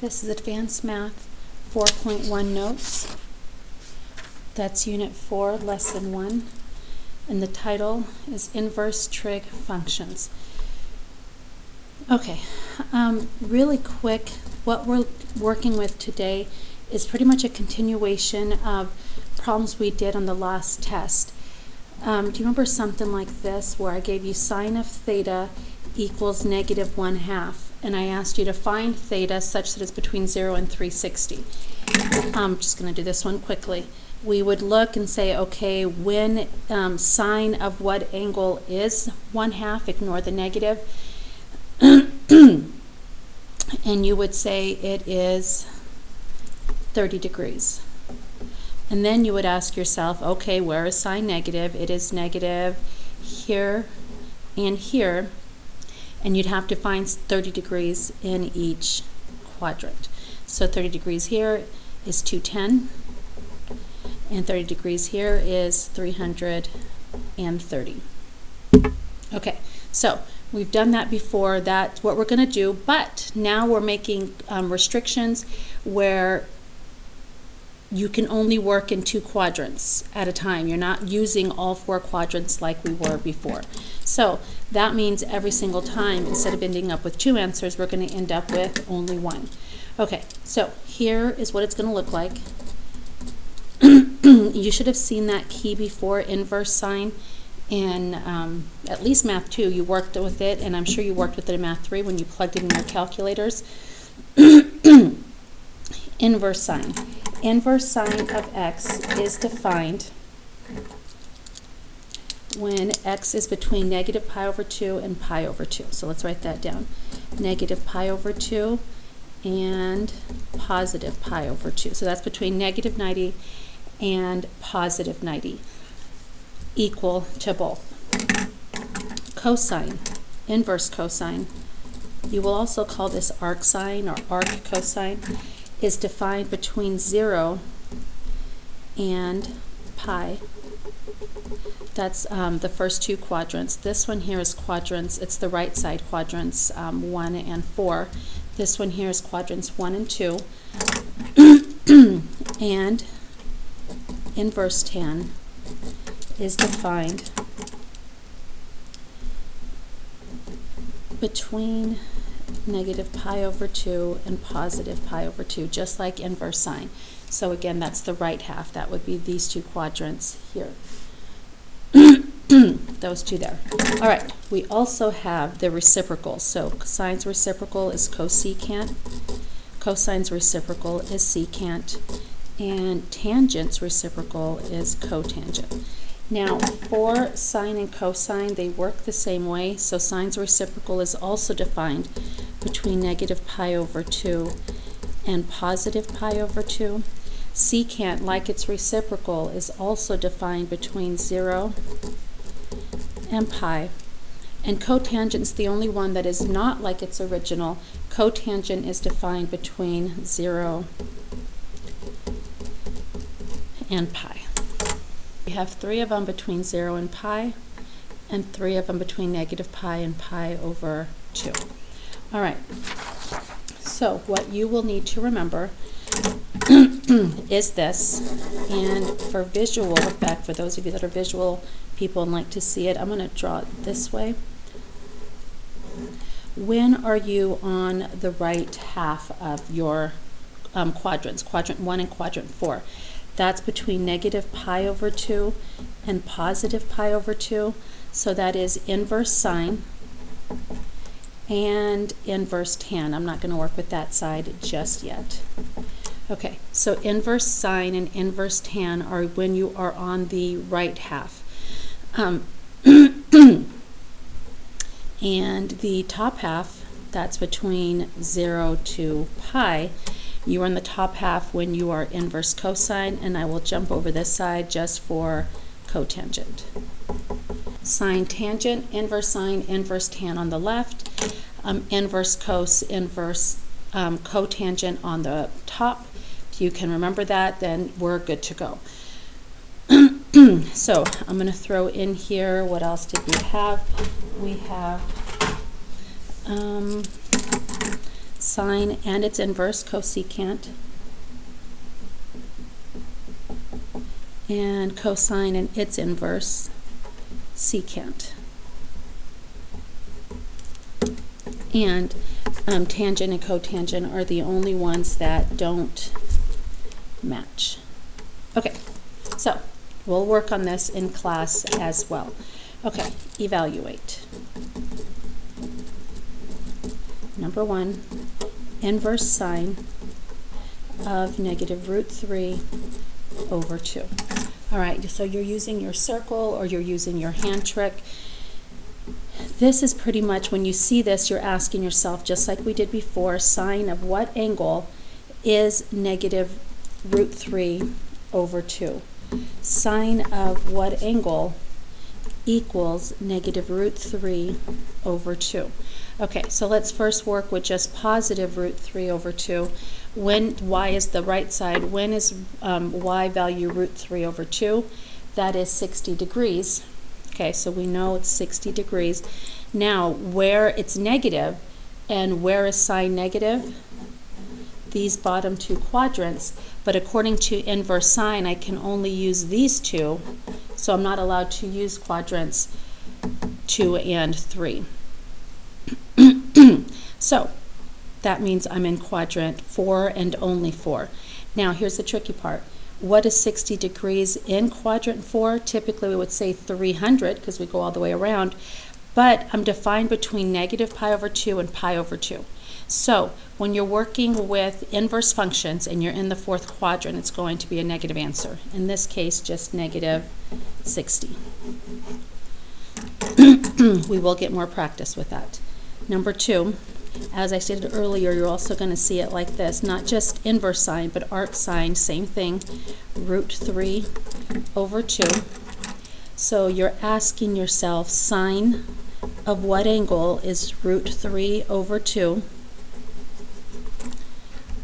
This is Advanced Math 4.1 Notes. That's Unit 4, Lesson 1. And the title is Inverse Trig Functions. Okay, really quick, what we're working with today is pretty much a continuation of problems we did on the last test. Do you remember something like this where I gave you sine of theta equals negative 1/2, and I asked you to find theta such that it's between 0 and 360. I'm just going to do this one quickly. We would look and say, okay, when sine of what angle is 1/2, ignore the negative, and you would say it is 30 degrees. And then you would ask yourself, okay, where is sine negative? It is negative here and here. And you'd have to find 30 degrees in each quadrant. So 30 degrees here is 210, and 30 degrees here is 330. Okay, so we've done that before. That's what we're going to do, but now we're making restrictions where you can only work in 2 quadrants at a time. You're not using all 4 quadrants like we were before. So that means every single time, instead of ending up with 2 answers, we're going to end up with only 1. Okay, so here is what it's going to look like. You should have seen that key before, inverse sine, in at least Math 2. You worked with it, and I'm sure you worked with it in Math 3 when you plugged it in your calculators. Inverse sine. Inverse sine of x is defined when x is between negative pi over 2 and pi over 2. So let's write that down. Negative pi over 2 and positive pi over 2. So that's between negative 90 and positive 90, equal to both. Cosine, inverse cosine, you will also call this arc sine or arc cosine, is defined between 0 and pi. That's the first 2 quadrants. This one here is quadrants, it's the right side quadrants 1 and 4. This one here is quadrants 1 and 2. And inverse tan is defined between negative pi over 2 and positive pi over 2, just like inverse sine. So again, that's the right half. That would be these 2 quadrants here. Those 2 there. All right, we also have the reciprocal. So sine's reciprocal is cosecant. Cosine's reciprocal is secant. And tangent's reciprocal is cotangent. Now, for sine and cosine, they work the same way. So sine's reciprocal is also defined between negative pi over 2 and positive pi over 2. Secant, like its reciprocal, is also defined between 0 and pi. And cotangent is the only one that is not like its original. Cotangent is defined between 0 and pi. We have 3 of them between 0 and pi, and 3 of them between negative pi and pi over 2. All right, so what you will need to remember is this, and for visual effect, for those of you that are visual people and like to see it, I'm going to draw it this way. When are you on the right half of your quadrants, quadrant 1 and quadrant 4? That's between negative pi over 2 and positive pi over 2. So that is inverse sine and inverse tan. I'm not going to work with that side just yet. Okay, so inverse sine and inverse tan are when you are on the right half. And the top half, that's between 0 to pi. You are in the top half when you are inverse cosine, and I will jump over this side just for cotangent. Sine tangent, inverse sine, inverse tan on the left, inverse cos, inverse cotangent on the top. If you can remember that, then we're good to go. So I'm going to throw in here, what else did we have? We have sine and its inverse, cosecant, and cosine and its inverse, secant. And tangent and cotangent are the only ones that don't match. Okay, so we'll work on this in class as well. Okay, evaluate. Number 1, inverse sine of negative root 3 over 2. All right, so you're using your circle or you're using your hand trick. This is pretty much, when you see this, you're asking yourself, just like we did before, sine of what angle is negative root 3 over 2? Sine of what angle equals negative root 3 over 2? Okay, so let's first work with just positive root 3 over 2. When y is the right side, when is y value root 3 over 2? That is 60 degrees. Okay, so we know it's 60 degrees. Now, where it's negative and where is sine negative? These bottom two quadrants, but according to inverse sine, I can only use these two, so I'm not allowed to use quadrants 2 and 3. So that means I'm in quadrant 4 and only 4. Now here's the tricky part. What is 60 degrees in quadrant 4? Typically we would say 300 because we go all the way around, but I'm defined between negative pi over 2 and pi over 2. So when you're working with inverse functions and you're in the 4th quadrant, it's going to be a negative answer. In this case, just negative 60. We will get more practice with that. Number 2, as I stated earlier, you're also going to see it like this, not just inverse sine, but arc sine, same thing, root 3 over 2. So you're asking yourself, sine of what angle is root 3 over 2?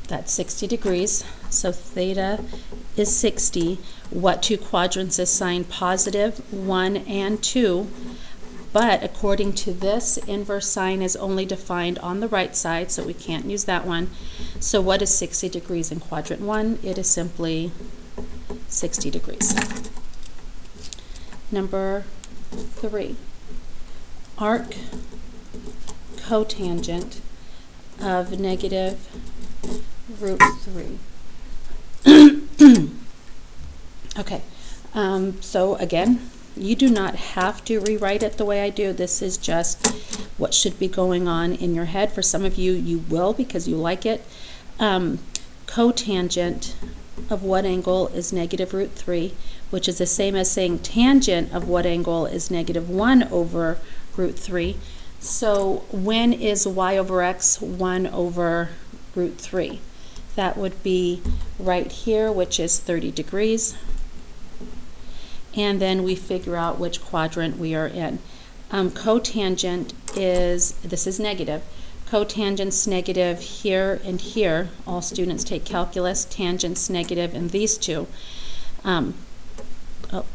That's 60 degrees, so theta is 60. What two quadrants is sine positive? 1 and 2. But according to this, inverse sine is only defined on the right side, so we can't use that one. So what is 60 degrees in quadrant 1? It is simply 60 degrees. Number 3, arc cotangent of negative root 3. Okay, so again, you do not have to rewrite it the way I do. This is just what should be going on in your head. For some of you, you will because you like it. Cotangent of what angle is negative root 3, which is the same as saying tangent of what angle is negative 1 over root 3. So when is y over x 1 over root 3? That would be right here, which is 30 degrees. And then we figure out which quadrant we are in. Cotangent is, this is negative. Cotangent's negative here and here. All students take calculus. Tangent's negative in these two. Oh,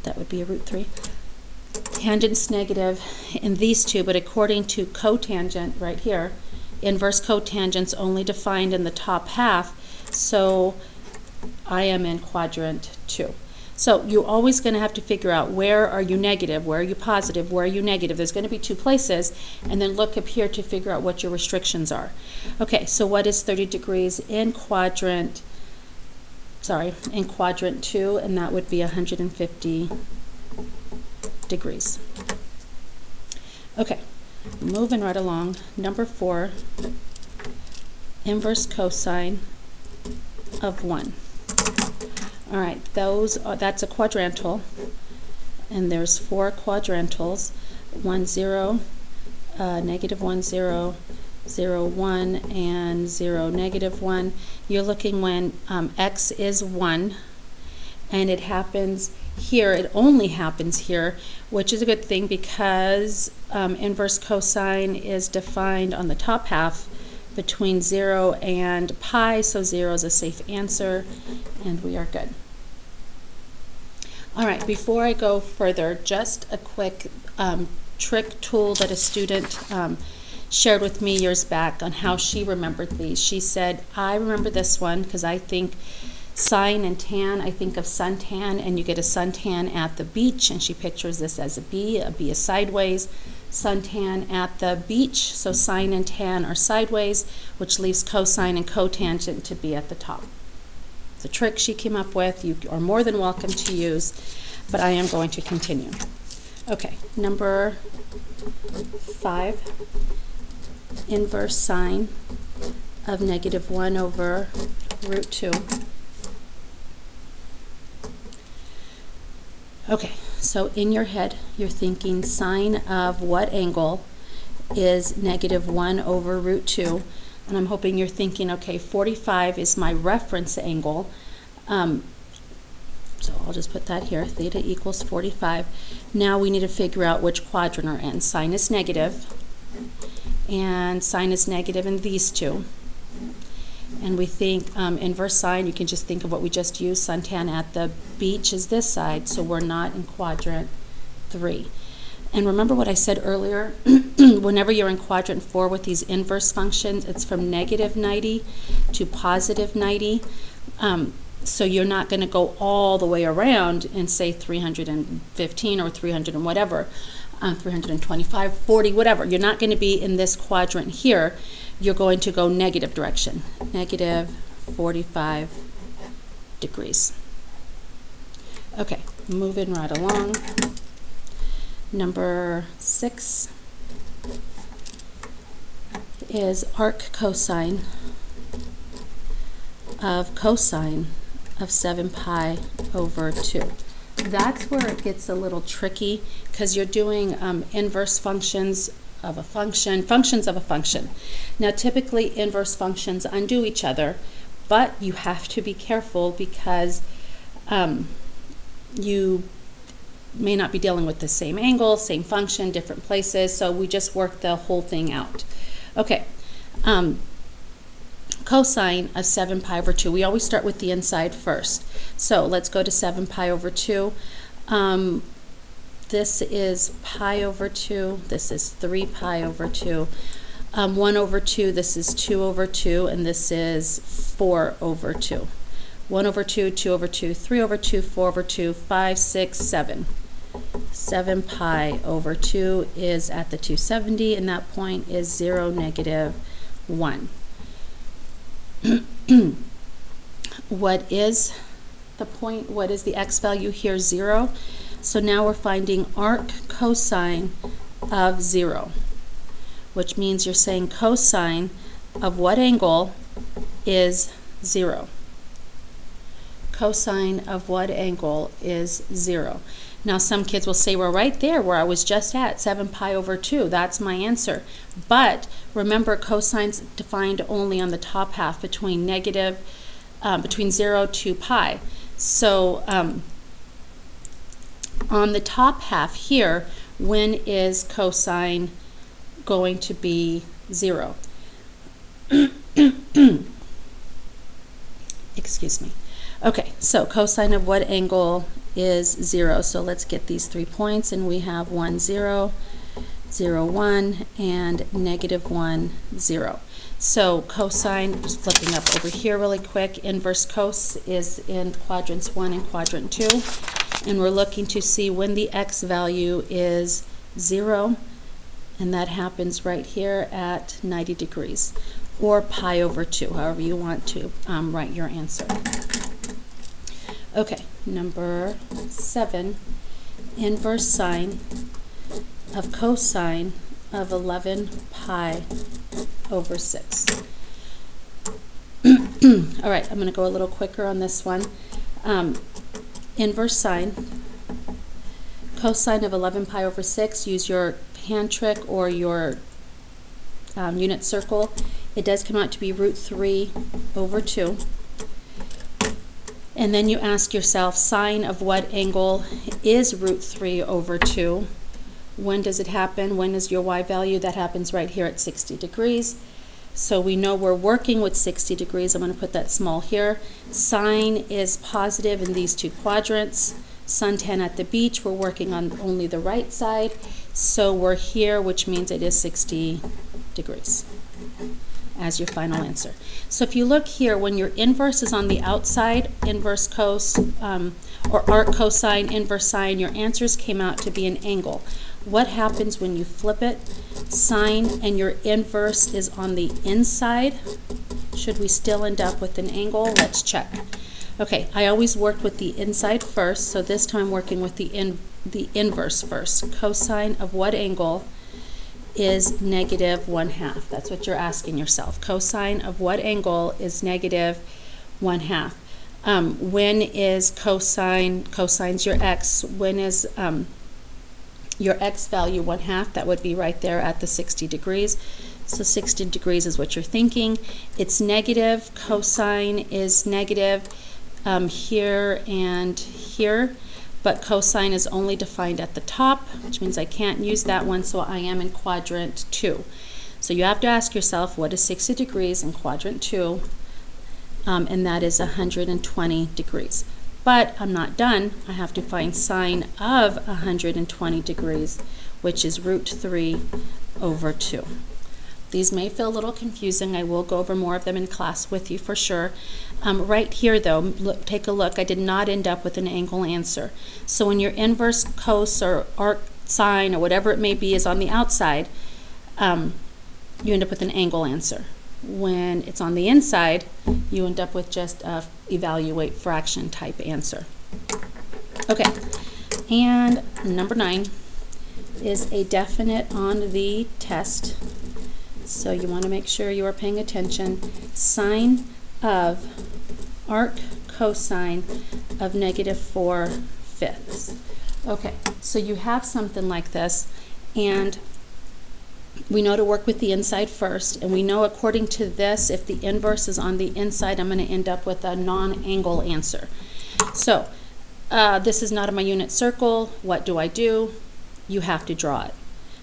that would be a root 3. Tangent's negative in these two, but according to cotangent right here, inverse cotangent's only defined in the top half, so I am in quadrant 2. So you're always going to have to figure out where are you negative, where are you positive, where are you negative. There's going to be 2 places, and then look up here to figure out what your restrictions are. Okay, so what is 30 degrees in quadrant 2, and that would be 150 degrees. Okay, moving right along. Number 4, inverse cosine of 1. All right, that's a quadrantal, and there's 4 quadrantals, 1, 0, negative 1, 0, 0, 1, and 0, negative 1. You're looking when x is 1, and it happens here, it only happens here, which is a good thing because inverse cosine is defined on the top half between 0 and pi, so 0 is a safe answer, and we are good. All right, before I go further, just a quick trick tool that a student shared with me years back on how she remembered these. She said, I remember this one because I think sine and tan, I think of suntan, and you get a suntan at the beach, and she pictures this as a B is sideways, suntan at the beach, so sine and tan are sideways, which leaves cosine and cotangent to be at the top. It's a trick she came up with. You are more than welcome to use, but I am going to continue. Okay, number 5, inverse sine of -1 over root 2. Okay, so in your head, you're thinking sine of what angle is -1 over root 2? And I'm hoping you're thinking, okay, 45 is my reference angle. So I'll just put that here, theta equals 45. Now we need to figure out which quadrant are in. Sine is negative, and sine is negative in these two. And we think inverse sine, you can just think of what we just used. Suntan at the beach is this side, so we're not in quadrant 3. And remember what I said earlier, whenever you're in quadrant 4 with these inverse functions, it's from -90 to +90. So you're not going to go all the way around and say 315 or 300 and whatever, 325, 40, whatever. You're not going to be in this quadrant here. You're going to go negative direction, -45 degrees. Okay, moving right along. Number 6 is arc cosine of 7 pi over 2. That's where it gets a little tricky because you're doing inverse functions of a function, functions of a function. Now typically inverse functions undo each other, but you have to be careful because you may not be dealing with the same angle, same function, different places, so we just work the whole thing out. Okay, cosine of 7 pi over 2. We always start with the inside first. So let's go to 7 pi over 2. This is pi over 2. This is 3 pi over 2. 1 over 2, this is 2 over 2, and this is 4 over 2. 1 over 2, 2 over 2, 3 over 2, 4 over 2, 5, 6, 7. 7 pi over 2 is at the 270, and that point is 0, -1. What is the point? What is the x value here? 0. So now we're finding arc cosine of 0, which means you're saying cosine of what angle is 0? Cosine of what angle is 0? Now some kids will say, well, right there where I was just at, 7 pi over 2, that's my answer. But remember, cosine's defined only on the top half between between 0 to pi. So on the top half here, when is cosine going to be 0? Excuse me. Okay, so cosine of what angle is 0? So let's get these 3 points, and we have 1, 0, 0, 1, and -1, 0. So cosine, just flipping up over here really quick, inverse cos is in quadrants 1 and quadrant 2, and we're looking to see when the x value is 0, and that happens right here at 90 degrees, or pi over 2, however you want to write your answer. Okay, number 7, inverse sine of cosine of 11 pi over 6. All right, I'm going to go a little quicker on this one. Inverse sine, cosine of 11 pi over 6, use your hand trick or your unit circle. It does come out to be root 3 over 2. And then you ask yourself, sine of what angle is root 3 over 2? When does it happen? When is your y value? That happens right here at 60 degrees. So we know we're working with 60 degrees. I'm going to put that small here. Sine is positive in these two quadrants. Suntan at the beach, we're working on only the right side. So we're here, which means it is 60 degrees as your final answer. So if you look here, when your inverse is on the outside, inverse cos, or arc, cosine, inverse sine, your answers came out to be an angle. What happens when you flip it? Sine and your inverse is on the inside. Should we still end up with an angle? Let's check. Okay, I always worked with the inside first, so this time I'm working with the inverse first. Cosine of what angle is negative 1/2? That's what you're asking yourself. Cosine of what angle is negative 1/2? When is cosine, cosine's your x, when is your x value 1/2? That would be right there at the 60 degrees. So 60 degrees is what you're thinking. It's negative, cosine is negative here and here, but cosine is only defined at the top, which means I can't use that one, so I am in quadrant 2. So you have to ask yourself, what is 60 degrees in quadrant 2? And that is 120 degrees. But I'm not done. I have to find sine of 120 degrees, which is root 3 over 2. These may feel a little confusing. I will go over more of them in class with you for sure. Right here though, look, take a look. I did not end up with an angle answer. So when your inverse cos or arc sine or whatever it may be is on the outside, you end up with an angle answer. When it's on the inside, you end up with just a evaluate fraction type answer. Okay, and number 9 is a definite on the test. So you want to make sure you are paying attention. Sine of arc cosine of negative 4/5. Okay, so you have something like this, and we know to work with the inside first, and we know according to this, if the inverse is on the inside, I'm going to end up with a non-angle answer. So this is not in my unit circle. What do? You have to draw it.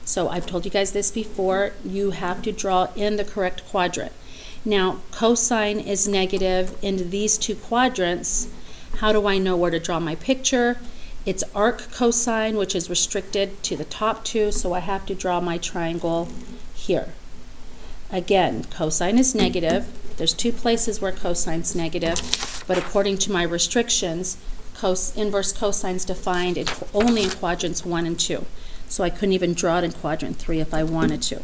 So I've told you guys this before, you have to draw in the correct quadrant. Now cosine is negative in these two quadrants. How do I know where to draw my picture? It's arc cosine, which is restricted to the top two, so I have to draw my triangle here. Again, cosine is negative. There's two places where cosine's negative, but according to my restrictions, inverse cosine is defined only in quadrants 1 and 2. So I couldn't even draw it in quadrant 3 if I wanted to.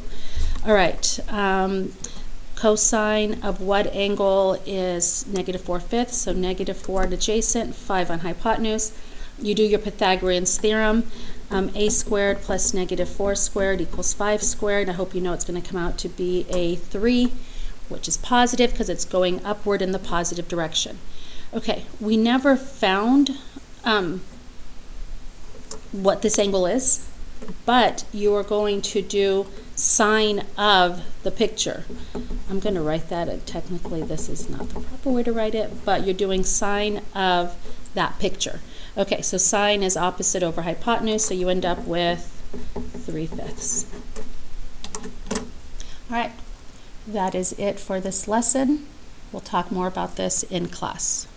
All right, cosine of what angle is negative 4/5? So negative 4 adjacent, 5 on hypotenuse. You do your Pythagorean's theorem. A squared plus negative 4 squared equals 5 squared. I hope you know it's going to come out to be a 3, which is positive because it's going upward in the positive direction. Okay, we never found what this angle is, but you are going to do sine of the picture. I'm going to write that, and technically this is not the proper way to write it, but you're doing sine of that picture. Okay, so sine is opposite over hypotenuse, so you end up with 3/5. All right, that is it for this lesson. We'll talk more about this in class.